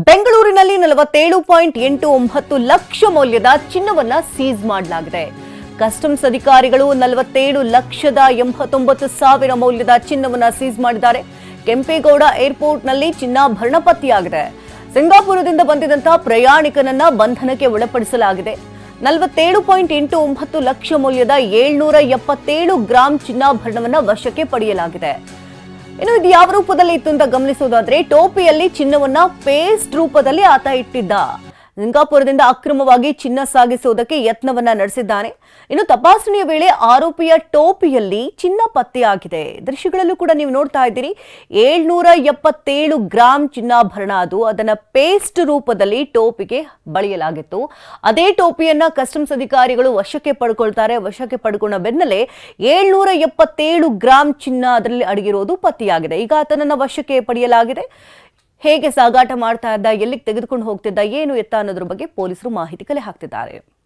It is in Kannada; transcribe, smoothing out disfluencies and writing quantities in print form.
ಬೆಂಗಳೂರಿನಲ್ಲಿ 47.89 ಲಕ್ಷ ಮೌಲ್ಯದ ಚಿನ್ನವನ್ನ ಸೀಸ್ ಮಾಡಲಾಗಿದೆ. ಕಸ್ಟಮ್ಸ್ ಅಧಿಕಾರಿಗಳು 47,89,000 ಮೌಲ್ಯದ ಚಿನ್ನವನ್ನ ಸೀಸ್ ಮಾಡಿದ್ದಾರೆ. ಕೆಂಪೇಗೌಡ ಏರ್ಪೋರ್ಟ್ನಲ್ಲಿ ಚಿನ್ನಾಭರಣ ಪತ್ತೆಯಾಗಿದೆ. ಸಿಂಗಾಪುರದಿಂದ ಬಂದಿದ್ದಂತಹ ಪ್ರಯಾಣಿಕನನ್ನ ಬಂಧನಕ್ಕೆ ಒಳಪಡಿಸಲಾಗಿದೆ. 47.89 ಲಕ್ಷ ಮೌಲ್ಯದ 777 ಗ್ರಾಂ ಚಿನ್ನಾಭರಣವನ್ನ ವಶಕ್ಕೆ ಪಡೆಯಲಾಗಿದೆ. ಇನ್ನು ಇದು ಯಾವ ರೂಪದಲ್ಲಿ ಇತ್ತು ಅಂತ ಗಮನಿಸೋದಾದ್ರೆ, ಟೋಪಿಯಲ್ಲಿ ಚಿನ್ನವನ್ನ ಪೇಸ್ಟ್ ರೂಪದಲ್ಲಿ ಆತ ಇಟ್ಟಿದ್ದ. ಸಿಂಗಾಪುರದಿಂದ ಅಕ್ರಮವಾಗಿ ಚಿನ್ನ ಸಾಗಿಸುವುದಕ್ಕೆ ಯತ್ನವನ್ನ ನಡೆಸಿದ್ದಾನೆ. ಇನ್ನು ತಪಾಸಣೆಯ ವೇಳೆ ಆರೋಪಿಯ ಟೋಪಿಯಲ್ಲಿ ಚಿನ್ನ ಪತ್ತೆಯಾಗಿದೆ. ದೃಶ್ಯಗಳಲ್ಲೂ ಕೂಡ ನೀವು ನೋಡ್ತಾ ಇದ್ದೀರಿ. 777 ಗ್ರಾಂ ಚಿನ್ನಾಭರಣ ಅದನ್ನ ಪೇಸ್ಟ್ ರೂಪದಲ್ಲಿ ಟೋಪಿಗೆ ಬಳಿಯಲಾಗಿತ್ತು. ಅದೇ ಟೋಪಿಯನ್ನ ಕಸ್ಟಮ್ಸ್ ಅಧಿಕಾರಿಗಳು ವಶಕ್ಕೆ ಪಡ್ಕೊಳ್ತಾರೆ. ವಶಕ್ಕೆ ಪಡ್ಕೊಂಡ ಬೆನ್ನಲ್ಲೇ 777 ಗ್ರಾಂ ಚಿನ್ನ ಅದರಲ್ಲಿ ಅಡಗಿರೋದು ಪತ್ತೆಯಾಗಿದೆ. ಈಗ ಆತನನ್ನ ವಶಕ್ಕೆ ಪಡೆಯಲಾಗಿದೆ. ಹೇಗೆ ಸಾಗಾಟ ಮಾಡ್ತಾ ಇದ್ದ, ಎಲ್ಲಿಗೆ ತೆಗೆದುಕೊಂಡು ಹೋಗ್ತಿದ್ದ, ಏನು ಎತ್ತ ಅನ್ನೋದ್ರ ಬಗ್ಗೆ ಪೊಲೀಸರು ಮಾಹಿತಿ ಕಲೆ ಹಾಕ್ತಿದ್ದಾರೆ.